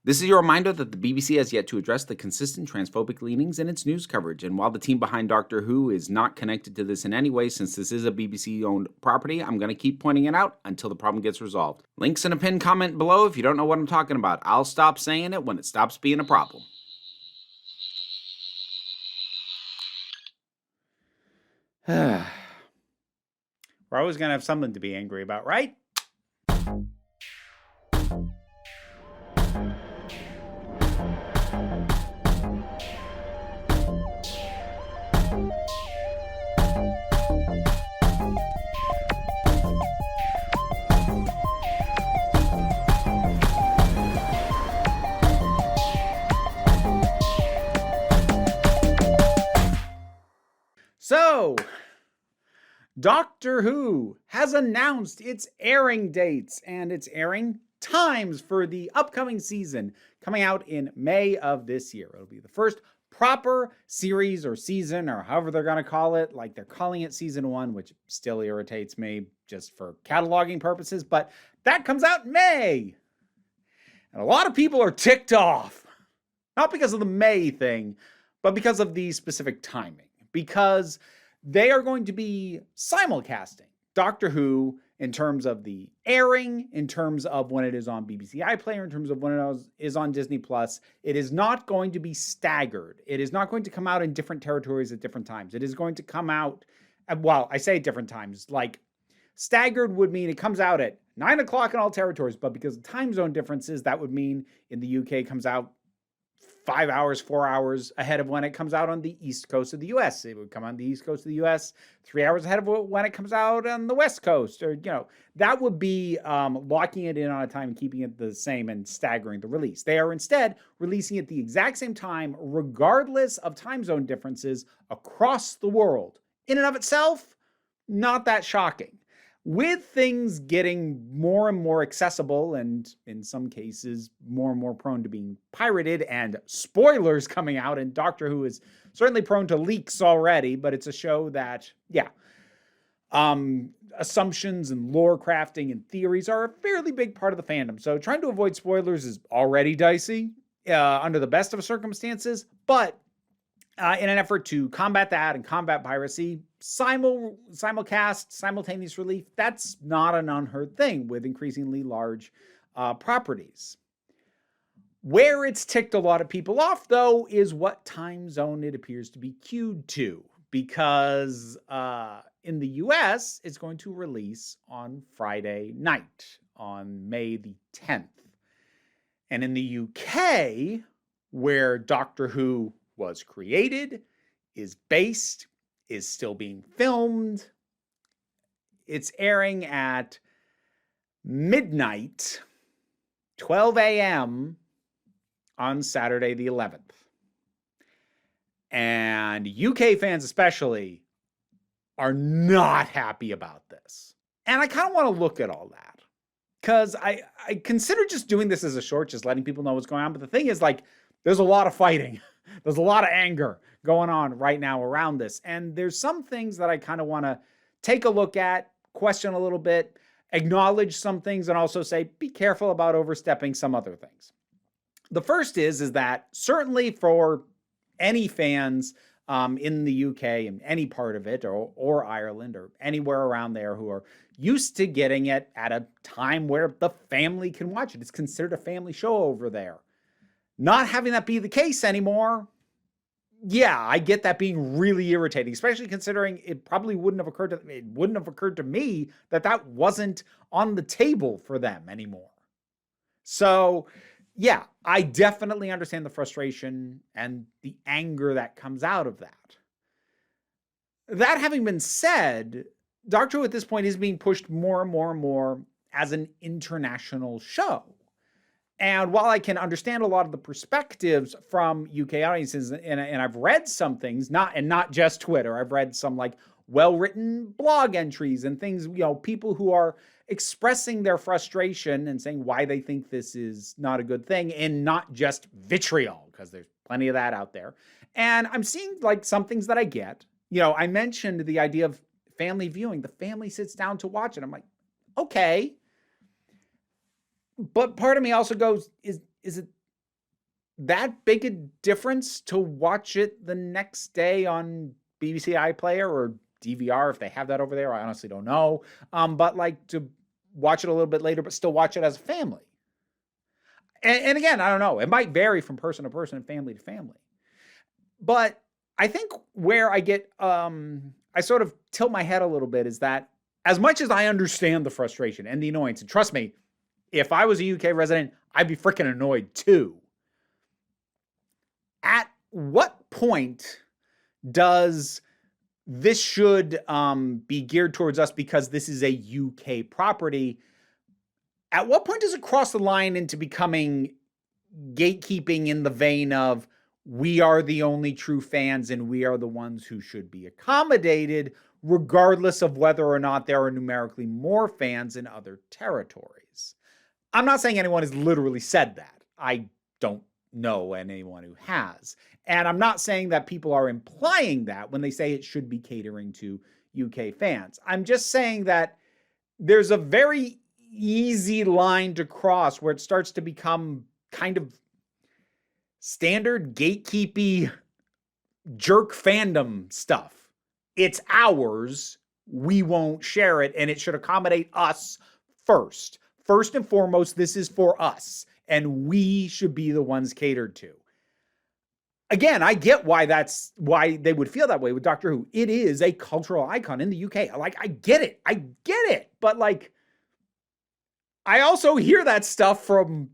This is your reminder that the BBC has yet to address the consistent transphobic leanings in its news coverage, and while the team behind Doctor Who is not connected to this in any way since this is a BBC-owned property, I'm going to keep pointing it out until the problem gets resolved. Links in a pinned comment below if you don't know what I'm talking about. I'll stop saying it when it stops being a problem. We're always going to have something to be angry about, right? So, Doctor Who has announced its airing dates and its airing times for the upcoming season, coming out in May of this year. It'll be the first proper series or season, or however they're going to call it. Like, they're calling it season 1, which still irritates me just for cataloging purposes, but that comes out in May. And a lot of people are ticked off, not because of the May thing, but because of the specific timing. Because they are going to be simulcasting Doctor Who in terms of the airing, in terms of when it is on BBC iPlayer, in terms of when it is on Disney+. It is not going to be staggered. It is not going to come out in different territories at different times. It is going to come out, well, I say different times, like staggered would mean it comes out at 9 o'clock in all territories, but because of time zone differences, that would mean in the UK it comes out 5 hours, 4 hours ahead of when it comes out on the East Coast of the US. It would come on the East Coast of the US 3 hours ahead of when it comes out on the West Coast. Or, that would be locking it in on a time and keeping it the same and staggering the release. They are instead releasing it the exact same time, regardless of time zone differences across the world. In and of itself, not that shocking. With things getting more and more accessible and in some cases more and more prone to being pirated and spoilers coming out, and Doctor Who is certainly prone to leaks already, but it's a show that, assumptions and lore crafting and theories are a fairly big part of the fandom. So trying to avoid spoilers is already dicey under the best of circumstances, but in an effort to combat that and combat piracy, simulcast, simultaneous release, that's not an unheard thing with increasingly large properties. Where it's ticked a lot of people off, though, is what time zone it appears to be queued to. Because in the US, it's going to release on Friday night, on May the 10th. And in the UK, where Doctor Who was created, is based, is still being filmed, it's airing at midnight, 12 a.m. on Saturday the 11th. And UK fans especially are not happy about this. And I kind of want to look at all that. Because I consider just doing this as a short, just letting people know what's going on. But the thing is, there's a lot of fighting. There's a lot of anger going on right now around this. And there's some things that I kind of want to take a look at, question a little bit, acknowledge some things, and also say, be careful about overstepping some other things. The first is that certainly for any fans in the UK and any part of it, or Ireland, or anywhere around there who are used to getting it at a time where the family can watch it. It's considered a family show over there. Not having that be the case anymore, I get that being really irritating, especially considering it probably wouldn't have occurred to me that wasn't on the table for them anymore. So, I definitely understand the frustration and the anger that comes out of that. That having been said, Doctor Who at this point is being pushed more and more and more as an international show. And while I can understand a lot of the perspectives from UK audiences, and I've read some things, not just Twitter, I've read some well-written blog entries and things, people who are expressing their frustration and saying why they think this is not a good thing, and not just vitriol, because there's plenty of that out there. And I'm seeing some things that I get. I mentioned the idea of family viewing. The family sits down to watch it. I'm like, okay. But part of me also goes, is it that big a difference to watch it the next day on BBC iPlayer or DVR if they have that over there. I honestly don't know. But like to watch it a little bit later, but still watch it as a family. And again, I don't know. It might vary from person to person and family to family. But I think where I get, I sort of tilt my head a little bit is that as much as I understand the frustration and the annoyance, and trust me, if I was a UK resident, I'd be freaking annoyed too. At what point does this should be geared towards us because this is a UK property? At what point does it cross the line into becoming gatekeeping in the vein of we are the only true fans and we are the ones who should be accommodated, regardless of whether or not there are numerically more fans in other territories? I'm not saying anyone has literally said that. I don't know anyone who has. And I'm not saying that people are implying that when they say it should be catering to UK fans. I'm just saying that there's a very easy line to cross where it starts to become kind of standard gatekeepy jerk fandom stuff. It's ours. We won't share it, and it should accommodate us first. First and foremost, this is for us, and we should be the ones catered to. Again, I get why they would feel that way with Doctor Who. It is a cultural icon in the UK. Like, I get it. But like, I also hear that stuff from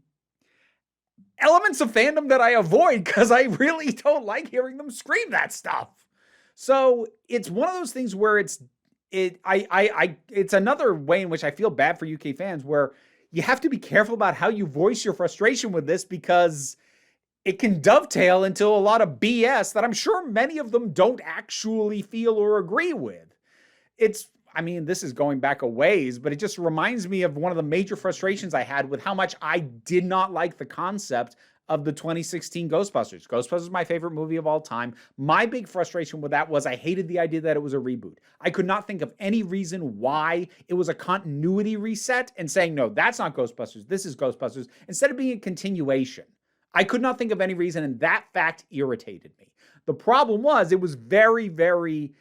elements of fandom that I avoid because I really don't like hearing them scream that stuff. So it's one of those things where it's another way in which I feel bad for UK fans, where you have to be careful about how you voice your frustration with this because it can dovetail into a lot of BS that I'm sure many of them don't actually feel or agree with. This is going back a ways, but it just reminds me of one of the major frustrations I had with how much I did not like the concept of the 2016 Ghostbusters. Ghostbusters is my favorite movie of all time. My big frustration with that was I hated the idea that it was a reboot. I could not think of any reason why it was a continuity reset and saying, no, that's not Ghostbusters, this is Ghostbusters, instead of being a continuation. I could not think of any reason, and that fact irritated me. The problem was it was very, very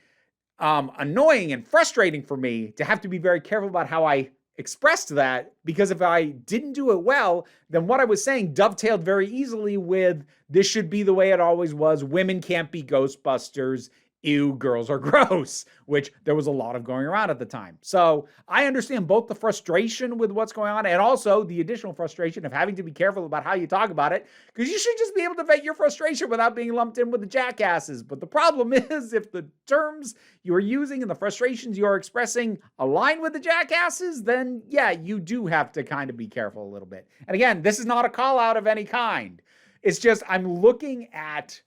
annoying and frustrating for me to have to be very careful about how I expressed that, because if I didn't do it well, then what I was saying dovetailed very easily with this should be the way it always was. Women can't be Ghostbusters. Ew, girls are gross, which there was a lot of going around at the time. So I understand both the frustration with what's going on and also the additional frustration of having to be careful about how you talk about it, because you should just be able to vent your frustration without being lumped in with the jackasses. But the problem is, if the terms you are using and the frustrations you are expressing align with the jackasses, then yeah, you do have to kind of be careful a little bit. And again, this is not a call out of any kind. It's just I'm looking at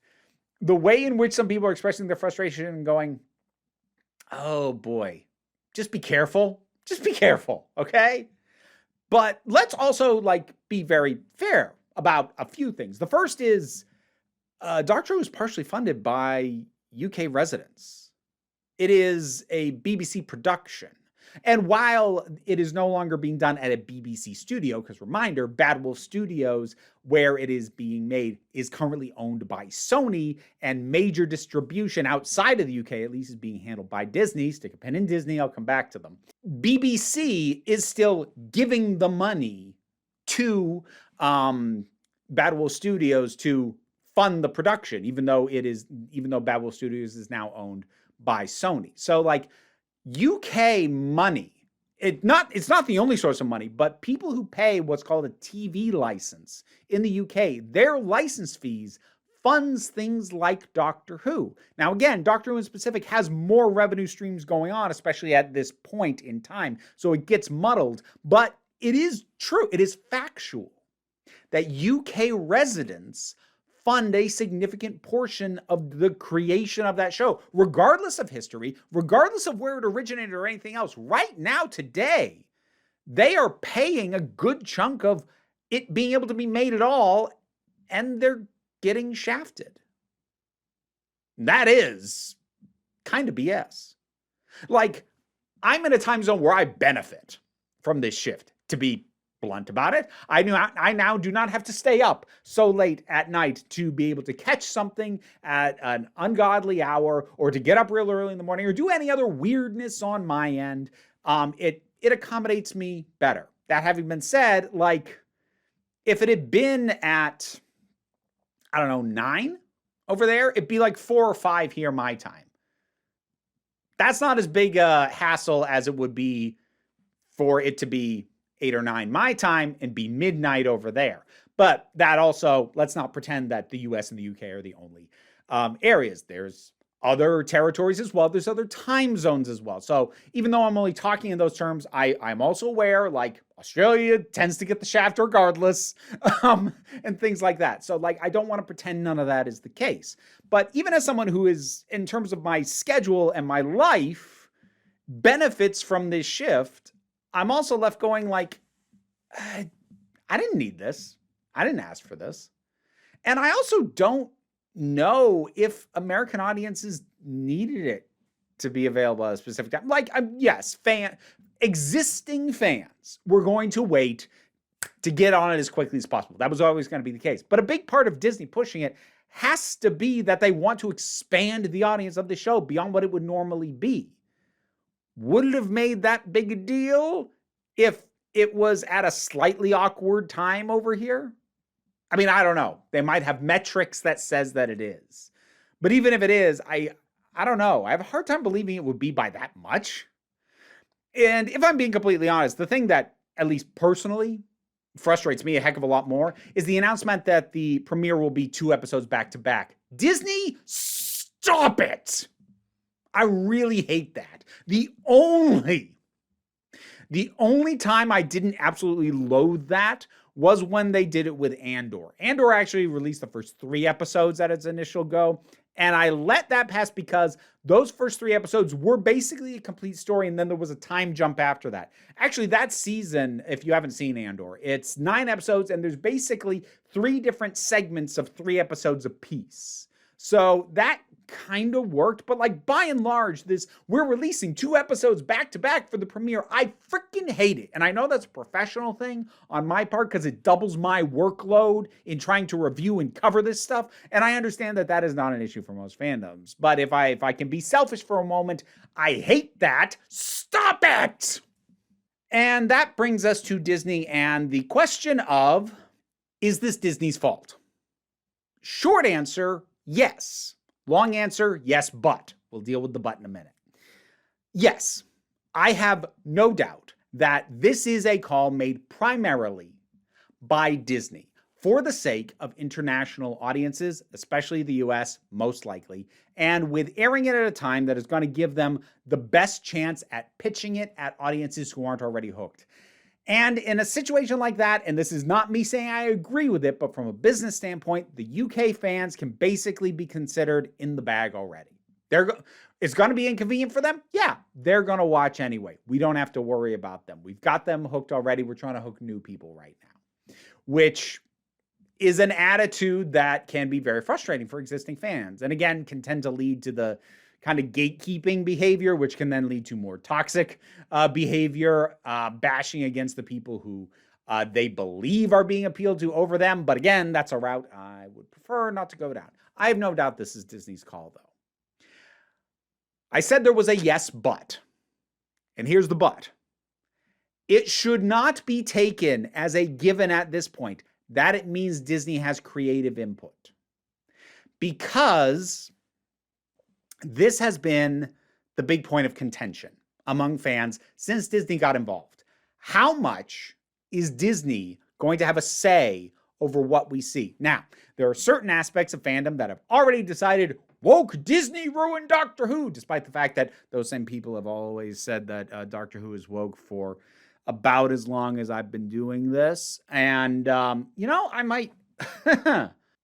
the way in which some people are expressing their frustration and going, oh boy, just be careful. Just be careful, okay? But let's also be very fair about a few things. The first is Doctor Who is partially funded by UK residents. It is a BBC production. And while it is no longer being done at a BBC studio, because reminder, Bad Wolf Studios, where it is being made, is currently owned by Sony, and major distribution outside of the UK, at least, is being handled by Disney. Stick a pin in Disney, I'll come back to them. BBC is still giving the money to Bad Wolf Studios to fund the production, even though Bad Wolf Studios is now owned by Sony. So UK money, it's not the only source of money, but people who pay what's called a TV license in the UK, their license fees funds things like Doctor Who. Now again, Doctor Who in specific has more revenue streams going on, especially at this point in time, so it gets muddled, but it is true, it is factual that UK residents fund a significant portion of the creation of that show, regardless of history, regardless of where it originated or anything else. Right now, today, they are paying a good chunk of it being able to be made at all, and they're getting shafted. That is kind of BS. I'm in a time zone where I benefit from this shift, to be blunt about it. I now do not have to stay up so late at night to be able to catch something at an ungodly hour or to get up real early in the morning or do any other weirdness on my end. It accommodates me better. That having been said, like if it had been at, I don't know, 9 over there, it'd be like 4 or 5 here my time. That's not as big a hassle as it would be for it to be 8 or 9 my time and be midnight over there. But that also, let's not pretend that the US and the UK are the only areas. There's other territories as well. There's other time zones as well. So even though I'm only talking in those terms, I'm also aware, like, Australia tends to get the shaft regardless, and things like that. So, like, I don't want to pretend none of that is the case. But even as someone who is, in terms of my schedule and my life, benefits from this shift, I'm also left going like, I didn't need this. I didn't ask for this. And I also don't know if American audiences needed it to be available at a specific time. Like, yes, existing fans were going to wait to get on it as quickly as possible. That was always going to be the case. But a big part of Disney pushing it has to be that they want to expand the audience of the show beyond what it would normally be. Would it have made that big a deal if it was at a slightly awkward time over here? I mean, I don't know. They might have metrics that says that it is. But even if it is, I don't know. I have a hard time believing it would be by that much. And if I'm being completely honest, the thing that, at least personally, frustrates me a heck of a lot more is the announcement that the premiere will be 2 episodes back to back. Disney, stop it! I really hate that. The only time I didn't absolutely loathe that was when they did it with Andor. Andor actually released the first 3 episodes at its initial go, and I let that pass because those first 3 episodes were basically a complete story, and then there was a time jump after that. Actually, that season, if you haven't seen Andor, it's 9 episodes, and there's basically 3 different segments of 3 episodes apiece. So that kind of worked, but like by and large, we're releasing 2 episodes back to back for the premiere. I freaking hate it. And I know that's a professional thing on my part because it doubles my workload in trying to review and cover this stuff. And I understand that that is not an issue for most fandoms. But if I can be selfish for a moment, I hate that. Stop it! And that brings us to Disney and the question of, is this Disney's fault? Short answer, yes. Long answer, yes, but. We'll deal with the but in a minute. Yes, I have no doubt that this is a call made primarily by Disney for the sake of international audiences, especially the US, most likely, and with airing it at a time that is going to give them the best chance at pitching it at audiences who aren't already hooked. And in a situation like that, and this is not me saying I agree with it, but from a business standpoint, the UK fans can basically be considered in the bag already. It's going to be inconvenient for them? Yeah, they're going to watch anyway. We don't have to worry about them. We've got them hooked already. We're trying to hook new people right now, which is an attitude that can be very frustrating for existing fans. And again, can tend to lead to the kind of gatekeeping behavior, which can then lead to more toxic behavior, bashing against the people who they believe are being appealed to over them. But again, that's a route I would prefer not to go down. I have no doubt this is Disney's call, though. I said there was a yes, but. And here's the but. It should not be taken as a given at this point that it means Disney has creative input. Because this has been the big point of contention among fans since Disney got involved. How much is Disney going to have a say over what we see? Now, there are certain aspects of fandom that have already decided woke Disney ruined Doctor Who, despite the fact that those same people have always said that Doctor Who is woke for about as long as I've been doing this. And, I might,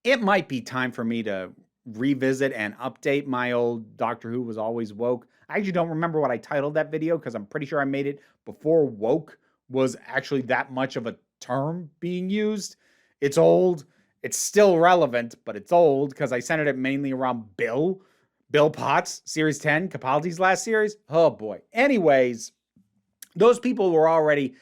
it might be time for me to revisit and update my old Doctor Who was always woke. I actually don't remember what I titled that video because I'm pretty sure I made it before woke was actually that much of a term being used. It's old. It's still relevant, but it's old because I centered it mainly around Bill Potts, Series 10, Capaldi's last series. Oh boy. Anyways, those people were already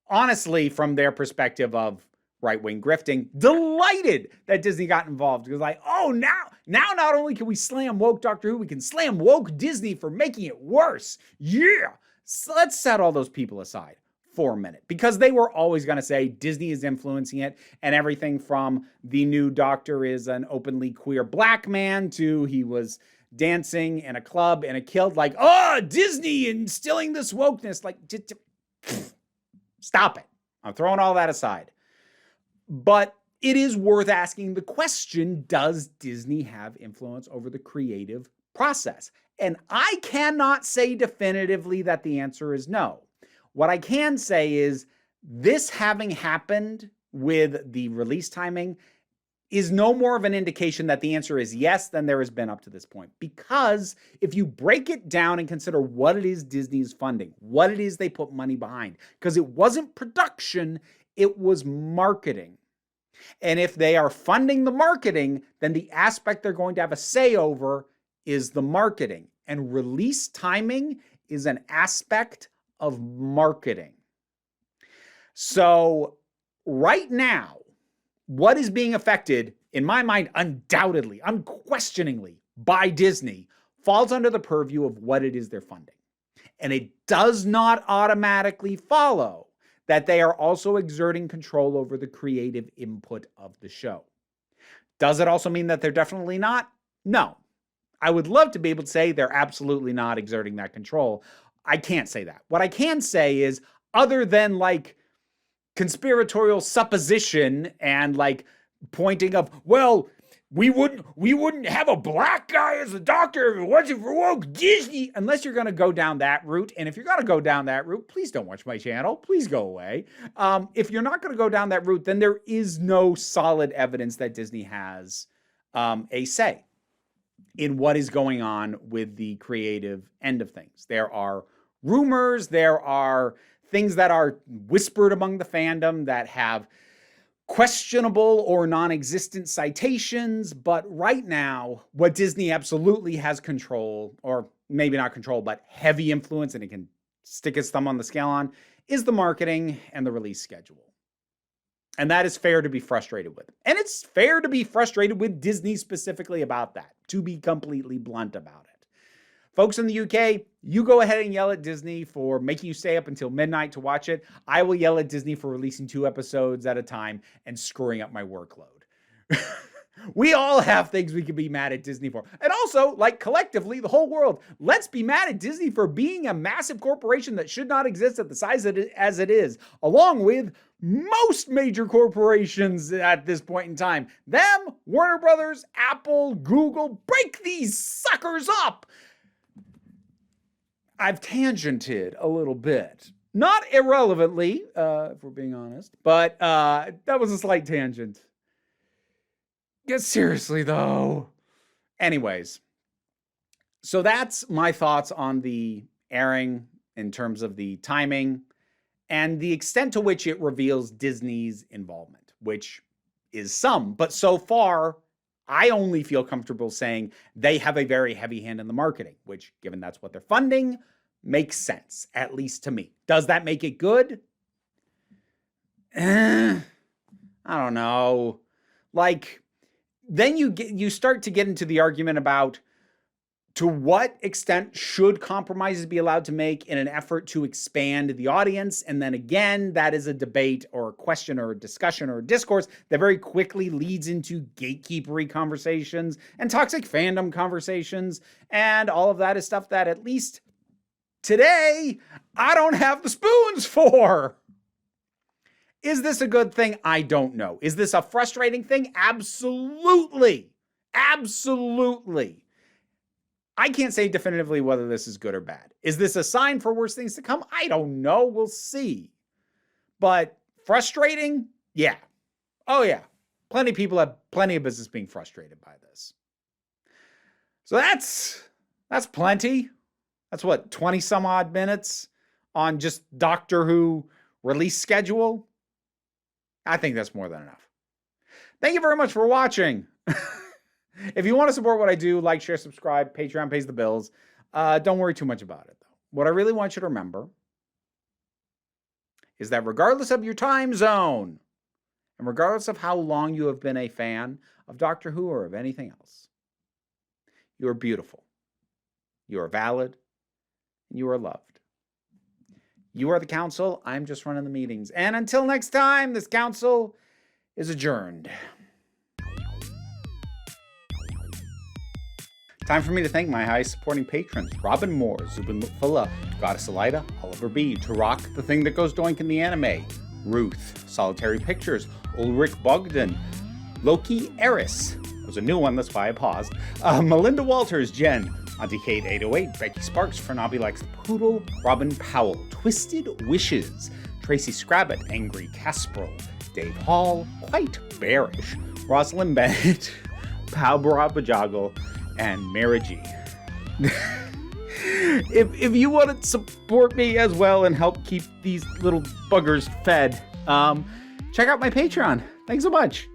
honestly, from their perspective of right-wing grifting, delighted that Disney got involved. Because like, oh, now not only can we slam woke Doctor Who, we can slam woke Disney for making it worse. Yeah. So let's set all those people aside for a minute, because they were always going to say Disney is influencing it, and everything from the new Doctor is an openly queer black man to he was dancing in a club and it killed, like, oh, Disney instilling this wokeness. Like, stop it. I'm throwing all that aside. But it is worth asking the question, does Disney have influence over the creative process? And I cannot say definitively that the answer is no. What I can say is this having happened with the release timing is no more of an indication that the answer is yes than there has been up to this point. Because if you break it down and consider what it is Disney is funding, what it is they put money behind, because it wasn't production, it was marketing. And if they are funding the marketing, then the aspect they're going to have a say over is the marketing. And release timing is an aspect of marketing. So right now, what is being affected, in my mind, undoubtedly, unquestioningly, by Disney, falls under the purview of what it is they're funding. And it does not automatically follow that they are also exerting control over the creative input of the show. Does it also mean that they're definitely not? No. I would love to be able to say they're absolutely not exerting that control. I can't say that. What I can say is, other than like conspiratorial supposition and like pointing of, well, we wouldn't have a black guy as a doctor if it wasn't for woke Disney, unless you're going to go down that route. And if you're going to go down that route, please don't watch my channel. Please go away. If you're not going to go down that route, then there is no solid evidence that Disney has a say in what is going on with the creative end of things. There are rumors, there are things that are whispered among the fandom that have questionable or non-existent citations, but right now, what Disney absolutely has control, or maybe not control, but heavy influence, and it can stick its thumb on the scale on, is the marketing and the release schedule. And that is fair to be frustrated with. And it's fair to be frustrated with Disney specifically about that, to be completely blunt about it. Folks in the UK, you go ahead and yell at Disney for making you stay up until midnight to watch it. I will yell at Disney for releasing 2 episodes at a time and screwing up my workload. We all have things we can be mad at Disney for. And also, like collectively, the whole world, let's be mad at Disney for being a massive corporation that should not exist at the size as it is, along with most major corporations at this point in time. Them, Warner Brothers, Apple, Google, break these suckers up. I've tangented a little bit. Not irrelevantly, if we're being honest, but that was a slight tangent. Yeah, seriously, though. Anyways, so that's my thoughts on the airing in terms of the timing and the extent to which it reveals Disney's involvement, which is some. But so far, I only feel comfortable saying they have a very heavy hand in the marketing, which, given that's what they're funding, makes sense, at least to me. Does that make it good? I don't know. Like, then you start to get into the argument about to what extent should compromises be allowed to make in an effort to expand the audience? And then again, that is a debate or a question or a discussion or a discourse that very quickly leads into gatekeepery conversations and toxic fandom conversations. And all of that is stuff that, at least today, I don't have the spoons for. Is this a good thing? I don't know. Is this a frustrating thing? Absolutely. Absolutely. I can't say definitively whether this is good or bad. Is this a sign for worse things to come? I don't know. We'll see. But frustrating? Yeah. Oh, yeah. Plenty of people have plenty of business being frustrated by this. So that's plenty. That's what, 20 some odd minutes on just Doctor Who release schedule? I think that's more than enough. Thank you very much for watching. If you want to support what I do, like, share, subscribe. Patreon pays the bills. Don't worry too much about it, though. What I really want you to remember is that regardless of your time zone, and regardless of how long you have been a fan of Doctor Who or of anything else, you are beautiful, you are valid, and you are loved. You are the council, I'm just running the meetings. And until next time, this council is adjourned. Time for me to thank my highest supporting patrons: Robin Moore, Zubin Lutfullah, Goddess Elida, Oliver B., Turok, The Thing That Goes Doink in the Anime, Ruth, Solitary Pictures, Ulrich Bogdan, Loki Eris, that was a new one, that's why I paused, Melinda Walters, Jen, Auntie Kate 808, Becky Sparks, Fernabi Likes the Poodle, Robin Powell, Twisted Wishes, Tracy Scrabbit, Angry Casperl, Dave Hall, Quite Bearish, Rosalind Bennett, Pau Barabajoggle, and Mara G. If you want to support me as well and help keep these little buggers fed, check out my Patreon. Thanks so much.